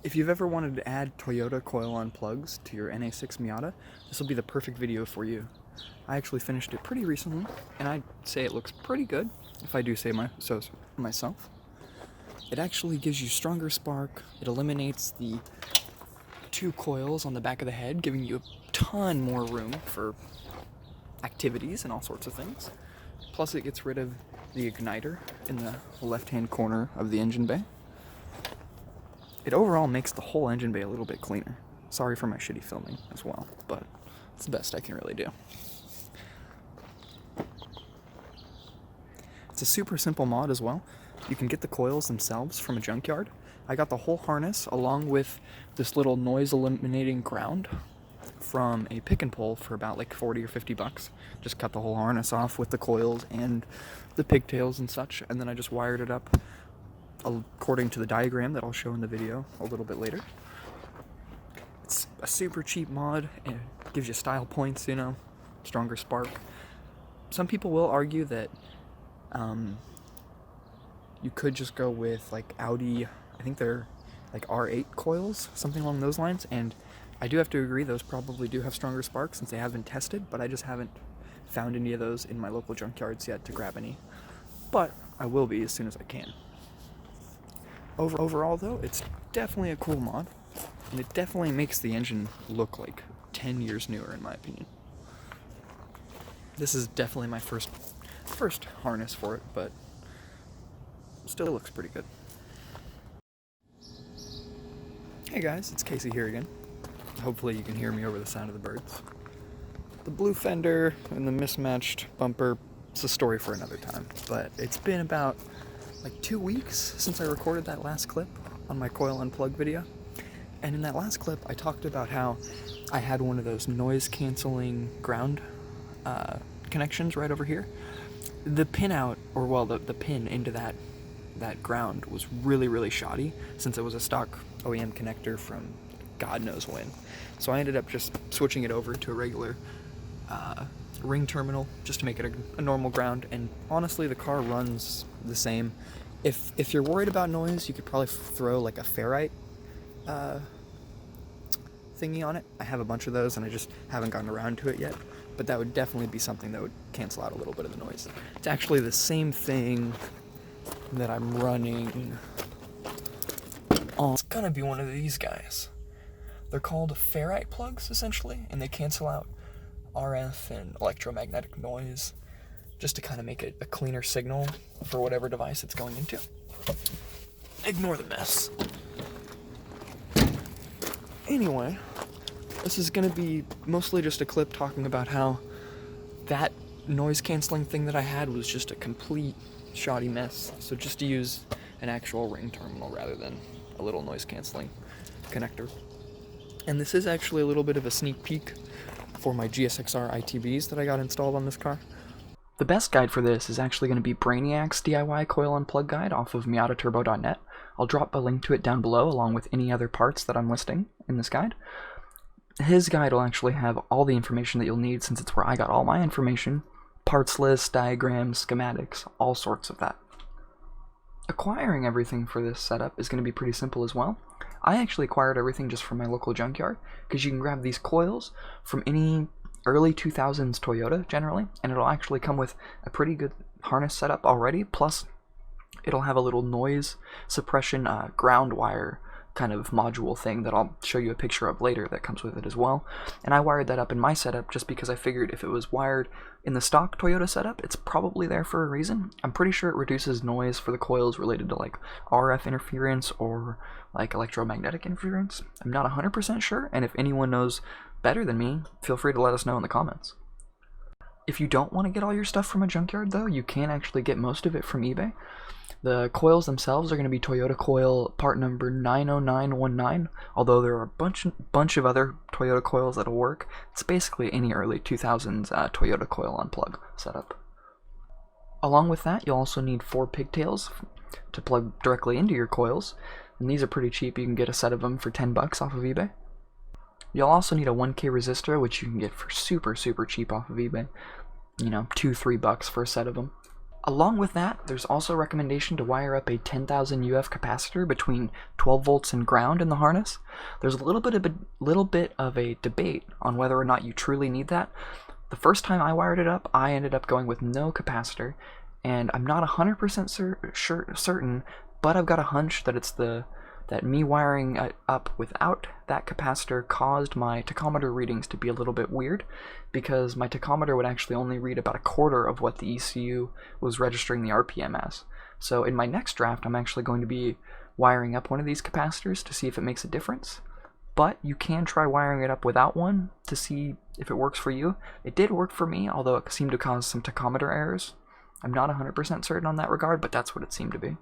If you've ever wanted to add Toyota coil-on plugs to your NA6 Miata, this will be the perfect video for you. I actually finished it pretty recently, and I'd say it looks pretty good, if I do say so myself. It actually gives you stronger spark, it eliminates the two coils on the back of the head, giving you a ton more room for activities and all sorts of things. Plus it gets rid of the igniter in the left-hand corner of the engine bay. It overall makes the whole engine bay a little bit cleaner. Sorry for my shitty filming as well, but it's the best I can really do. It's a super simple mod as well. You can get the coils themselves from a junkyard. I got the whole harness along with this little noise eliminating ground from a pick and pull for about like 40 or 50 bucks. Just cut the whole harness off with the coils and the pigtails and such, and then I just wired it up according to the diagram that I'll show in the video a little bit later. It's a super cheap mod, and it gives you style points, you know, stronger spark. Some people will argue that you could just go with like Audi, I think they're like R8 coils, something along those lines, and I do have to agree those probably do have stronger spark since they have been tested, but I just haven't found any of those in my local junkyards yet to grab any. But I will be as soon as I can. Overall though, it's definitely a cool mod, and it definitely makes the engine look like 10 years newer in my opinion. This is definitely my first harness for it, but still looks pretty good. Hey guys, it's Casey here again. Hopefully you can hear me over the sound of the birds. The blue fender and the mismatched bumper, it's a story for another time, but it's been about like 2 weeks since I recorded that last clip on my coil unplug video. And in that last clip, I talked about how I had one of those noise canceling ground connections right over here. The pin out, or well, the pin into that ground was really shoddy since it was a stock OEM connector from God knows when. So I ended up just switching it over to a regular ring terminal just to make it a normal ground, and honestly the car runs the same. If you're worried about noise, you could probably throw like a ferrite thingy on it. I have a bunch of those and I just haven't gotten around to it yet, but that would definitely be something that would cancel out a little bit of the noise. It's actually the same thing that I'm running on. It's gonna be one of these guys. They're called ferrite plugs essentially, and they cancel out RF and electromagnetic noise just to kind of make it a cleaner signal for whatever device it's going into. Ignore the mess. Anyway, this is going to be mostly just a clip talking about how that noise canceling thing that I had was just a complete shoddy mess. So just to use an actual ring terminal rather than a little noise canceling connector. And this is actually a little bit of a sneak peek for my GSXR ITBs that I got installed on this car. The best guide for this is actually going to be Brainiac's DIY coil unplug guide off of miataturbo.net. I'll drop a link to it down below along with any other parts that I'm listing in this guide. His guide will actually have all the information that you'll need since it's where I got all my information. Parts list, diagrams, schematics, all sorts of that. Acquiring everything for this setup is going to be pretty simple as well. I actually acquired everything just from my local junkyard because you can grab these coils from any early 2000s Toyota generally, and it'll actually come with a pretty good harness setup already, plus it'll have a little noise suppression ground wire kind of module thing that I'll show you a picture of later that comes with it as well. And I wired that up in my setup just because I figured if it was wired in the stock Toyota setup, it's probably there for a reason. I'm pretty sure it reduces noise for the coils related to like RF interference or like electromagnetic interference. I'm not 100% sure, and if anyone knows better than me, feel free to let us know in the comments. If you don't want to get all your stuff from a junkyard though, you can actually get most of it from eBay. The coils themselves are going to be Toyota coil part number 90919, although there are a bunch of other Toyota coils that'll work. It's basically any early 2000s Toyota coil unplug setup. Along with that, you'll also need 4 pigtails to plug directly into your coils, and these are pretty cheap. You can get a set of them for 10 bucks off of eBay. You'll also need a 1K resistor, which you can get for super cheap off of eBay. You know, $2-3 for a set of them. Along with that, there's also a recommendation to wire up a 10,000 UF capacitor between 12 volts and ground in the harness. There's a little bit of a debate on whether or not you truly need that. The first time I wired it up, I ended up going with no capacitor, and I'm not 100% certain, but I've got a hunch that that me wiring it up without that capacitor caused my tachometer readings to be a little bit weird, because my tachometer would actually only read about a quarter of what the ECU was registering the RPM as. So in my next draft, I'm actually going to be wiring up one of these capacitors to see if it makes a difference. But you can try wiring it up without one to see if it works for you. It did work for me, although it seemed to cause some tachometer errors. I'm not 100% certain on that regard, but that's what it seemed to be.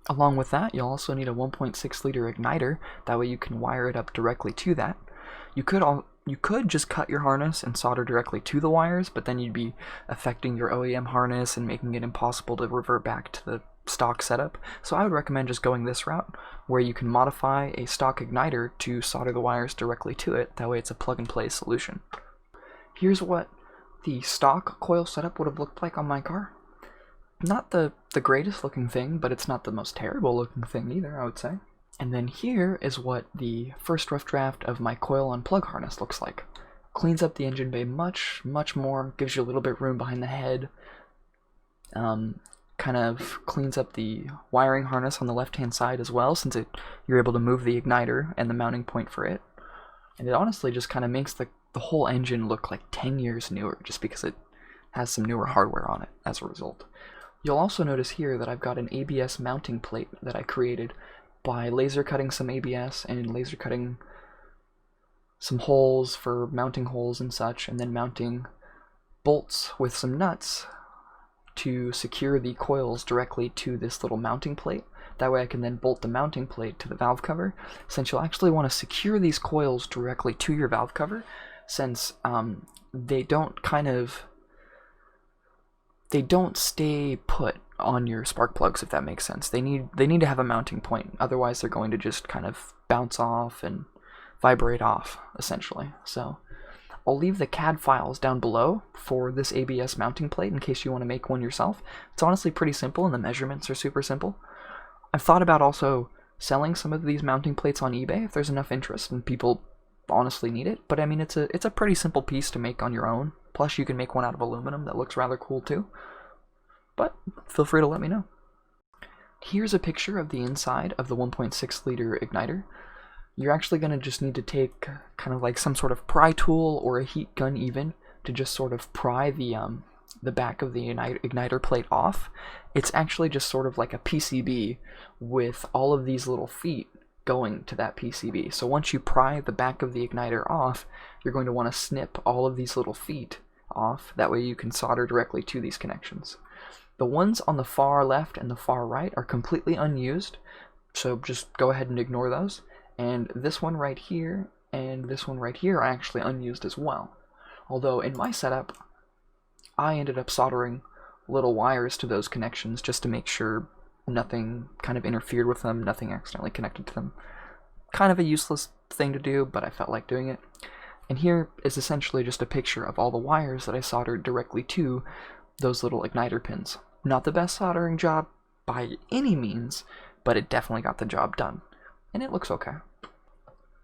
Along with that, you'll also need a 1.6 liter igniter. That way you can wire it up directly to that. You could just cut your harness and solder directly to the wires, but then you'd be affecting your OEM harness and making it impossible to revert back to the stock setup. So I would recommend just going this route, where you can modify a stock igniter to solder the wires directly to it. That way it's a plug-and-play solution. Here's what the stock coil setup would have looked like on my car. Not the greatest looking thing, but it's not the most terrible looking thing either, I would say. And then here is what the first rough draft of my coil on plug harness looks like. Cleans up the engine bay much more, gives you a little bit room behind the head, kind of cleans up the wiring harness on the left hand side as well, since you're able to move the igniter and the mounting point for it. And it honestly just kind of makes the whole engine look like 10 years newer, just because it has some newer hardware on it as a result. You'll also notice here that I've got an ABS mounting plate that I created by laser cutting some ABS and laser cutting some holes for mounting holes and such, and then mounting bolts with some nuts to secure the coils directly to this little mounting plate. That way I can then bolt the mounting plate to the valve cover, since you'll actually want to secure these coils directly to your valve cover, since they don't stay put on your spark plugs, if that makes sense. They need to have a mounting point, otherwise they're going to just kind of bounce off and vibrate off, essentially. So I'll leave the CAD files down below for this ABS mounting plate in case you want to make one yourself. It's honestly pretty simple, and the measurements are super simple. I've thought about also selling some of these mounting plates on eBay if there's enough interest and people honestly need it, but I mean, it's a pretty simple piece to make on your own. Plus you can make one out of aluminum that looks rather cool too. But feel free to let me know. Here's a picture of the inside of the 1.6 liter igniter. You're actually going to just need to take kind of like some sort of pry tool or a heat gun even to just sort of pry the back of the igniter plate off. It's actually just sort of like a PCB with all of these little feet going to that PCB. So once you pry the back of the igniter off, you're going to want to snip all of these little feet off. That way you can solder directly to these connections. The ones on the far left and the far right are completely unused, so just go ahead and ignore those. And this one right here and this one right here are actually unused as well. Although in my setup, I ended up soldering little wires to those connections just to make sure nothing kind of interfered with them, nothing accidentally connected to them. Kind of a useless thing to do, but I felt like doing it. And here is essentially just a picture of all the wires that I soldered directly to those little igniter pins. Not the best soldering job by any means, but it definitely got the job done. And it looks okay.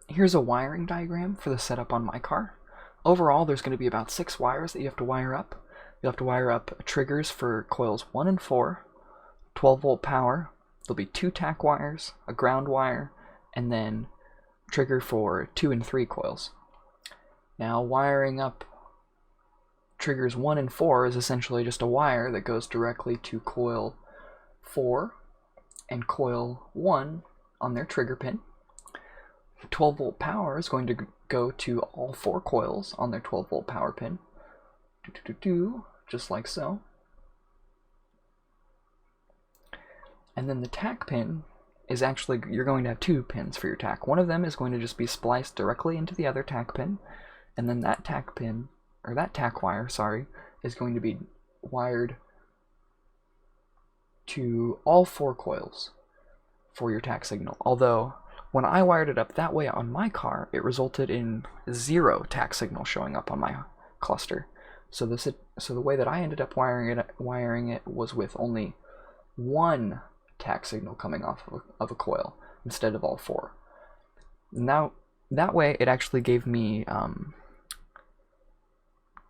Here's a wiring diagram for the setup on my car. Overall, there's going to be about 6 wires that you have to wire up. You'll have to wire up triggers for coils 1 and 4, 12 volt power. There'll be 2 tack wires, a ground wire, and then trigger for 2 and 3 coils. Now, wiring up triggers 1 and 4 is essentially just a wire that goes directly to coil 4 and coil 1 on their trigger pin. 12 volt power is going to go to all 4 coils on their 12 volt power pin. Just like so. And then the tack pin is actually, you're going to have 2 pins for your tack. One of them is going to just be spliced directly into the other tack pin, and then that tack pin, or that tack wire, sorry, is going to be wired to all 4 coils for your tack signal. Although, when I wired it up that way on my car, it resulted in 0 tack signal showing up on my cluster. So the way that I ended up wiring it was with only one tach signal coming off of a coil instead of all four. Now that way it actually gave me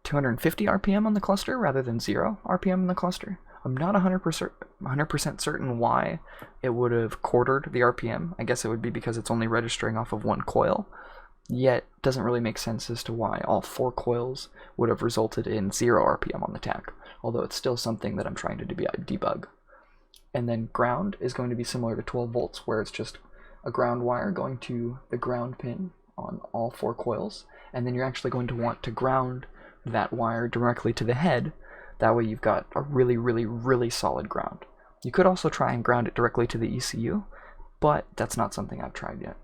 250 RPM on the cluster rather than 0 RPM on the cluster. I'm not 100% certain why it would have quartered the RPM. I guess it would be because it's only registering off of one coil. Yet doesn't really make sense as to why all 4 coils would have resulted in 0 RPM on the tach, although it's still something that I'm trying to debug. And then ground is going to be similar to 12 volts, where it's just a ground wire going to the ground pin on all 4 coils, and then you're actually going to want to ground that wire directly to the head. That way you've got a really, really, really solid ground. You could also try and ground it directly to the ECU, but that's not something I've tried yet.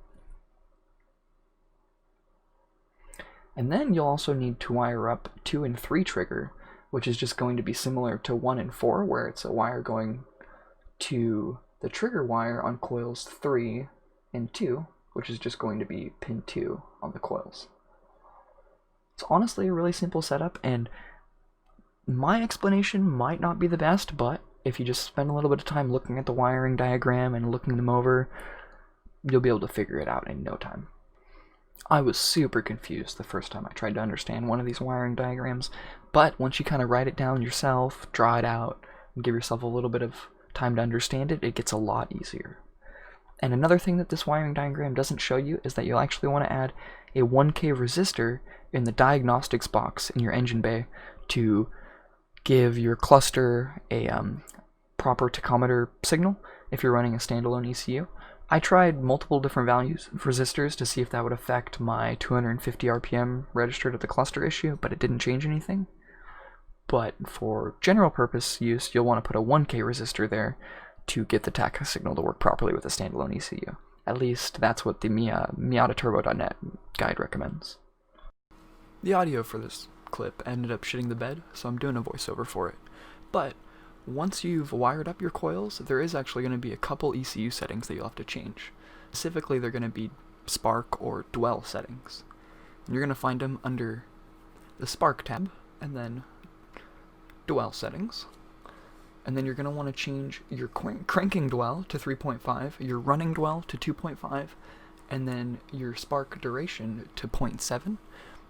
And then you'll also need to wire up 2 and 3 trigger, which is just going to be similar to 1 and 4, where it's a wire going to the trigger wire on coils 3 and 2, which is just going to be pin 2 on the coils. It's honestly a really simple setup, and my explanation might not be the best, but if you just spend a little bit of time looking at the wiring diagram and looking them over, you'll be able to figure it out in no time. I was super confused the first time I tried to understand one of these wiring diagrams, but once you kind of write it down yourself, draw it out, and give yourself a little bit of time to understand it, it gets a lot easier. And another thing that this wiring diagram doesn't show you is that you'll actually want to add a 1K resistor in the diagnostics box in your engine bay to give your cluster a proper tachometer signal if you're running a standalone ECU. I tried multiple different values of resistors to see if that would affect my 250 RPM registered at the cluster issue, but it didn't change anything. But for general purpose use, you'll want to put a 1K resistor there to get the tach signal to work properly with a standalone ECU. At least that's what the MiataTurbo.net guide recommends. The audio for this clip ended up shitting the bed, so I'm doing a voiceover for it. But once you've wired up your coils, there is actually going to be a couple ECU settings that you'll have to change. Specifically, they're going to be spark or dwell settings. And you're going to find them under the spark tab, and then dwell settings. And then you're going to want to change your cranking dwell to 3.5, your running dwell to 2.5, and then your spark duration to 0.7.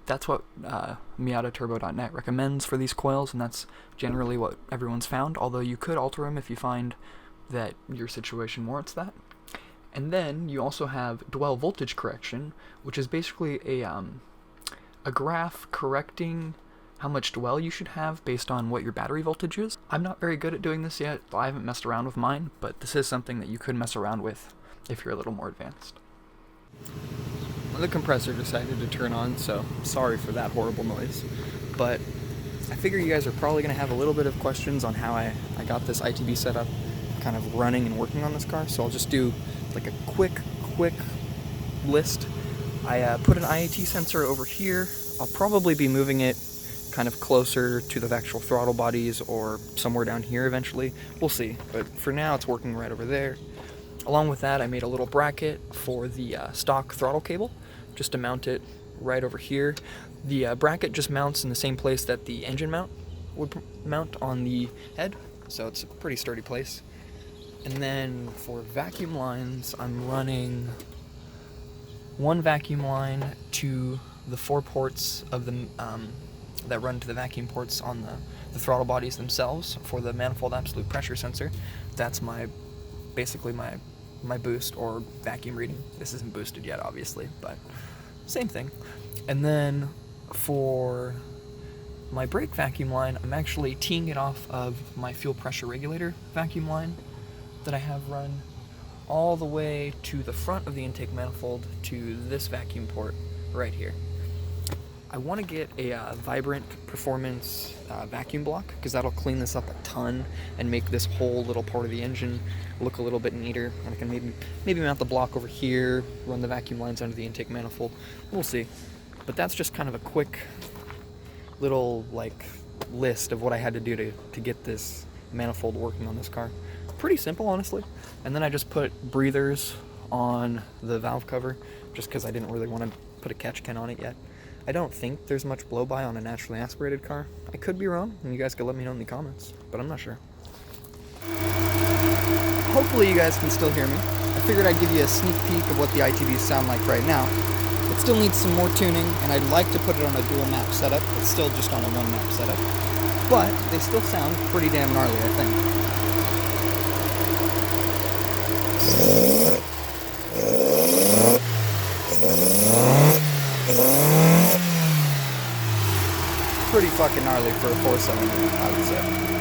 That's what MiataTurbo.net recommends for these coils, and that's generally what everyone's found, although you could alter them if you find that your situation warrants that. And then you also have dwell voltage correction, which is basically a graph correcting how much dwell you should have based on what your battery voltage is. I'm not very good at doing this yet. I haven't messed around with mine, but this is something that you could mess around with if you're a little more advanced. The compressor decided to turn on, so sorry for that horrible noise. But I figure you guys are probably going to have a little bit of questions on how I got this ITB setup kind of running and working on this car, so I'll just do like a quick list. I put an IAT sensor over here. I'll probably be moving it kind of closer to the actual throttle bodies or somewhere down here eventually. We'll see, but for now it's working right over there. Along with that, I made a little bracket for the stock throttle cable, just to mount it right over here. The bracket just mounts in the same place that the engine mount would mount on the head, so it's a pretty sturdy place. And then for vacuum lines, I'm running one vacuum line to the 4 ports of the that run to the vacuum ports on the throttle bodies themselves for the manifold absolute pressure sensor. That's basically my boost or vacuum reading. This isn't boosted yet, obviously, but same thing. And then for my brake vacuum line, I'm actually teeing it off of my fuel pressure regulator vacuum line that I have run all the way to the front of the intake manifold to this vacuum port right here. I want to get a Vibrant Performance vacuum block, because that'll clean this up a ton and make this whole little part of the engine look a little bit neater. And I can maybe mount the block over here, run the vacuum lines under the intake manifold. We'll see. But that's just kind of a quick little list of what I had to do to get this manifold working on this car. Pretty simple, honestly. And then I just put breathers on the valve cover, just because I didn't really want to put a catch can on it yet. I don't think there's much blow-by on a naturally aspirated car. I could be wrong, and you guys could let me know in the comments, but I'm not sure. Hopefully you guys can still hear me. I figured I'd give you a sneak peek of what the ITBs sound like right now. It still needs some more tuning, and I'd like to put it on a dual map setup. It's still just on a one map setup, but they still sound pretty damn gnarly, I think. Pretty fucking gnarly for a 4-cylinder, I would say.